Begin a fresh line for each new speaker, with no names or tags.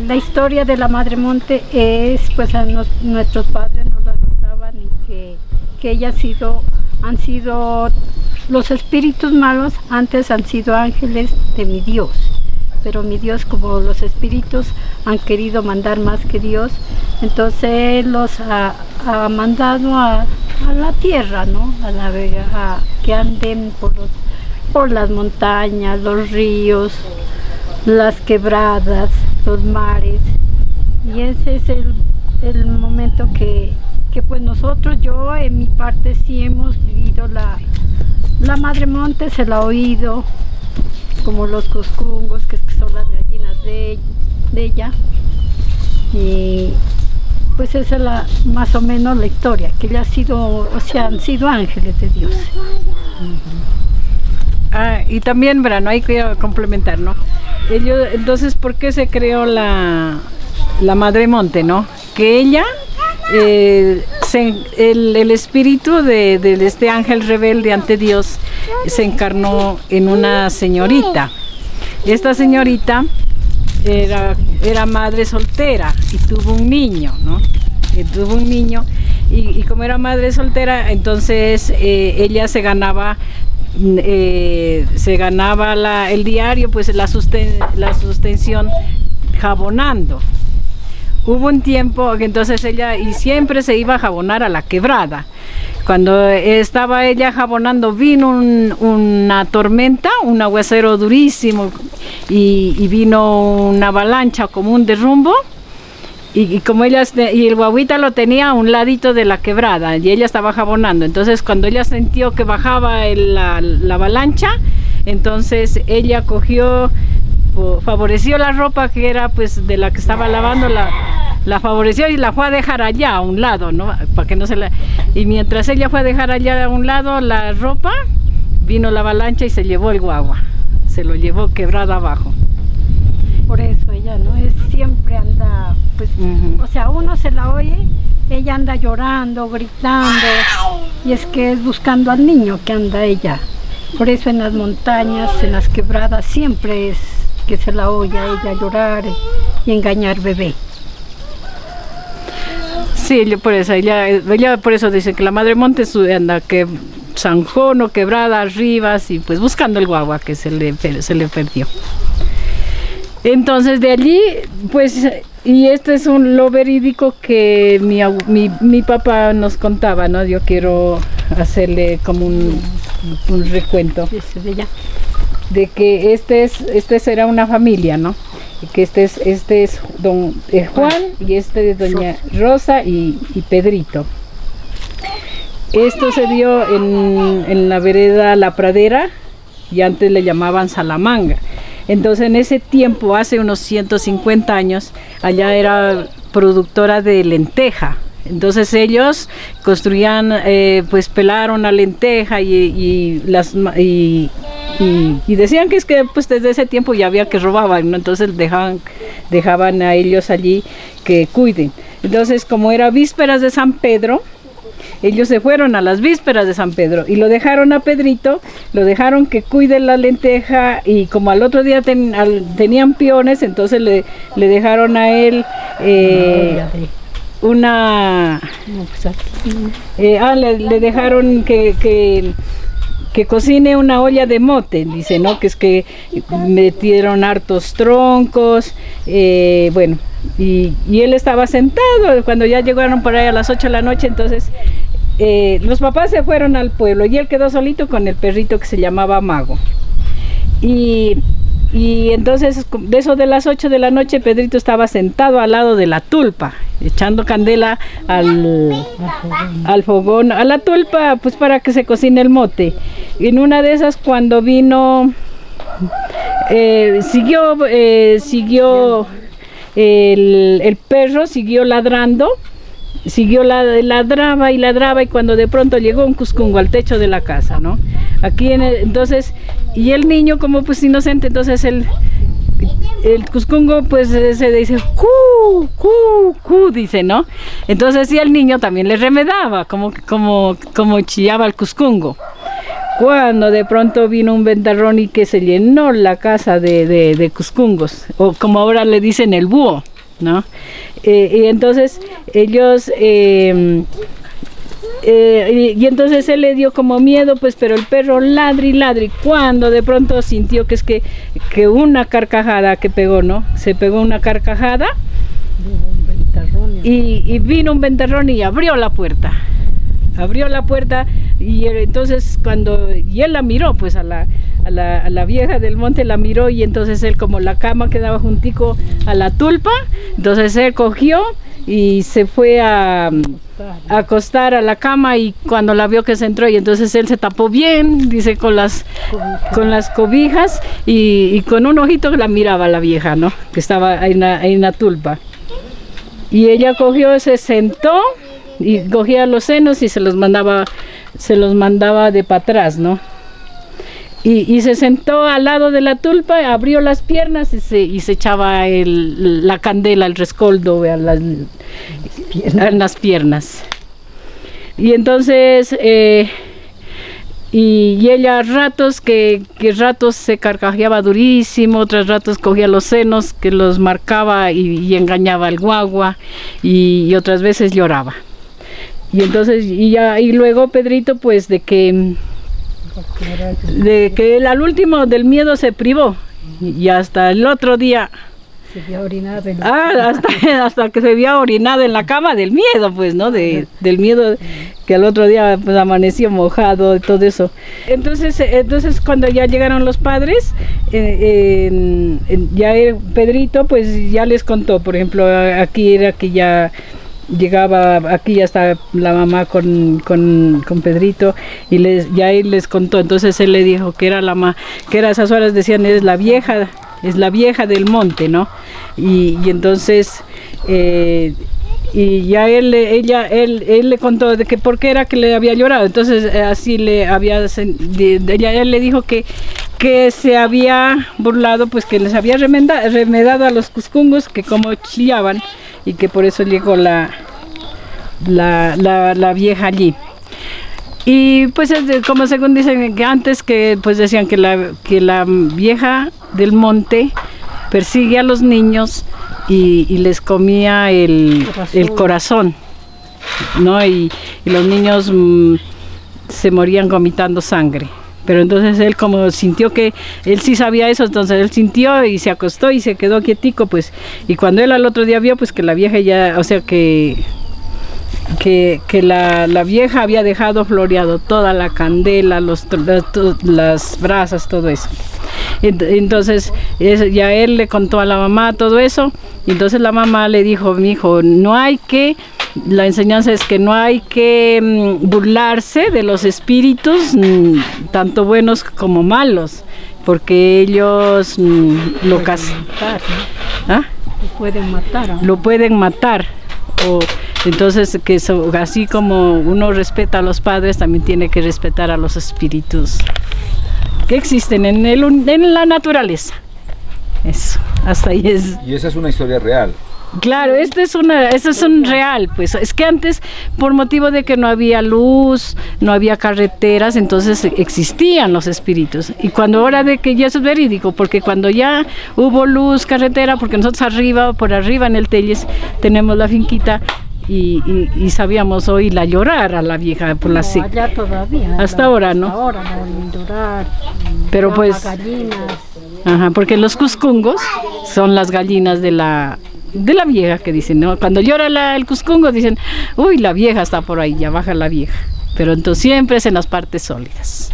la historia de la Madre Monte es, pues nuestros padres nos la contaban y que ella han sido los espíritus malos, antes han sido ángeles de mi Dios. Pero mi Dios, como los espíritus han querido mandar más que Dios, entonces Él los ha mandado a la tierra, ¿no? A que anden por las montañas, los ríos, las quebradas, los mares. Y ese es el momento que pues nosotros, yo en mi parte sí hemos vivido la Madre Monte, se la ha oído, como los cuscungos, que son las gallinas de ella. Y pues esa es más o menos la historia, que ella han sido ángeles de Dios.
Y también, verano, hay que complementar, ¿no? Entonces, ¿por qué se creó la Madre Monte, no? Que ella, el espíritu de este ángel rebelde ante Dios se encarnó en una señorita. Esta señorita era madre soltera y tuvo un niño, ¿no? Y como era madre soltera, entonces ella se ganaba el diario, pues la sustención jabonando. Hubo un tiempo que entonces ella siempre se iba a jabonar a la quebrada. Cuando estaba ella jabonando, vino una tormenta, un aguacero durísimo, y vino una avalancha, como un derrumbo. Y como y el guaguita lo tenía a un ladito de la quebrada y ella estaba jabonando. Entonces cuando ella sintió que bajaba la avalancha, entonces ella favoreció la ropa que era pues de la que estaba lavando, la favoreció y la fue a dejar allá a un lado, ¿no? Para que no y mientras ella fue a dejar allá a un lado la ropa, vino la avalancha y se llevó el guagua, se lo llevó quebrada abajo.
Por eso ella siempre anda, pues, o sea, uno se la oye, ella anda llorando, gritando, y es que es buscando al niño que anda ella. Por eso en las montañas, en las quebradas, siempre es que se la oye a ella llorar y engañar bebé.
Sí, ella por eso dice que la Madre Monte anda que zanjón o quebrada arriba, y pues buscando el guagua que se le perdió. Entonces de allí, pues, y este es lo verídico que mi papá nos contaba, ¿no? Yo quiero hacerle como un recuento de que este será una familia, ¿no? Que este es don Juan y este es doña Rosa y Pedrito. Esto se dio en la vereda La Pradera, y antes le llamaban Salamanga. Entonces en ese tiempo, hace unos 150 años, allá era productora de lenteja. Entonces ellos construían, pues pelaron la lenteja y decían que es que pues desde ese tiempo ya había que robaban, ¿no? Entonces dejaban a ellos allí que cuiden. Entonces como era vísperas de San Pedro, ellos se fueron a las vísperas de San Pedro y lo dejaron a Pedrito, lo dejaron que cuide la lenteja, y como al otro día tenían piones, entonces le dejaron a él le dejaron que cocine una olla de mote, dice, ¿no? Que es que metieron hartos troncos, bueno, y él estaba sentado. Cuando ya llegaron por ahí a las 8 de la noche, entonces los papás se fueron al pueblo y él quedó solito con el perrito que se llamaba Mago. Y entonces, de eso de las 8 de la noche, Pedrito estaba sentado al lado de la tulpa, echando candela al fogón, a la tulpa, pues para que se cocine el mote. Y en una de esas, cuando vino, siguió el perro, siguió ladrando, ladraba, y cuando de pronto llegó un cuscungo al techo de la casa, ¿no? Aquí entonces, y el niño como pues inocente, entonces el cuscungo pues se dice cu, cu, cu, dice, ¿no? Entonces sí, el niño también le remedaba, como chillaba el cuscungo. Cuando de pronto vino un ventarrón y que se llenó la casa de cuscungos, o como ahora le dicen el búho. ¿no? Y entonces ellos... y entonces él le dio como miedo, pues, pero el perro ladri, ladri, cuando de pronto sintió que una carcajada que pegó, ¿no? Se pegó una carcajada y vino un ventarrón y abrió la puerta y entonces y él la miró, pues a la vieja del monte la miró, y entonces él, como la cama quedaba juntico a la tulpa, entonces él cogió y se fue a acostar a la cama, y cuando la vio que se entró, y entonces él se tapó bien, dice, con las cobijas, y con un ojito la miraba la vieja, ¿no? Que estaba ahí en la tulpa. Y ella cogió, se sentó y cogía los senos y se los mandaba de para atrás, ¿no? Y se sentó al lado de la tulpa, abrió las piernas y se echaba la candela, el rescoldo en las piernas. Y entonces, y ella ratos que ratos se carcajeaba durísimo, otros ratos cogía los senos que los marcaba y engañaba al guagua, y otras veces lloraba. Y entonces, y luego Pedrito, pues de que él al último del miedo se privó, y hasta el otro día
se había orinado
hasta que se había orinado en la cama del miedo, pues, ¿no? Del miedo, que al otro día pues amaneció mojado y todo eso. Entonces cuando ya llegaron los padres, ya Pedrito pues ya les contó, por ejemplo, aquí era que ya llegaba, aquí ya está la mamá con Pedrito, y ya él les contó. Entonces él le dijo que era esas horas decían, es la vieja del monte, ¿no? Y entonces y ya él le contó de que por qué era que le había llorado. Entonces así él le dijo que se había burlado, pues que les había remedado a los cuscungos, que como chillaban, y que por eso llegó la vieja allí. Y pues como según dicen que antes, que pues decían que la vieja del monte persigue a los niños y les comía el corazón, ¿no? Y los niños se morían vomitando sangre. Pero entonces él, como sintió que él sí sabía eso, entonces él sintió y se acostó y se quedó quietico, pues. Y cuando él al otro día vio, pues que la vieja ya, o sea que la vieja había dejado floreado toda la candela, las brasas, todo eso. Entonces ya él le contó a la mamá todo eso, y entonces la mamá le dijo, mi hijo, la enseñanza es que no hay que burlarse de los espíritus, tanto buenos como malos, porque ellos lo pueden matar. Entonces, así como uno respeta a los padres, también tiene que respetar a los espíritus que existen en la naturaleza. Eso, hasta ahí es.
Y esa es una historia real.
Claro, eso es un real, pues es que antes, por motivo de que no había luz, no había carreteras, entonces existían los espíritus. Y cuando ahora de que ya es verídico, porque cuando ya hubo luz, carretera, porque nosotros por arriba en el Telles tenemos la finquita, y sabíamos oírla llorar a la vieja por la
allá todavía.
Hasta ahora, ¿no?
Hasta ahora no llorar.
Pero pues,
gallinas.
Ajá, porque los cuscungos son las gallinas de la vieja, que dicen, ¿no? Cuando llora el cuscungo dicen, uy, la vieja está por ahí, ya baja la vieja. Pero entonces siempre es en las partes sólidas.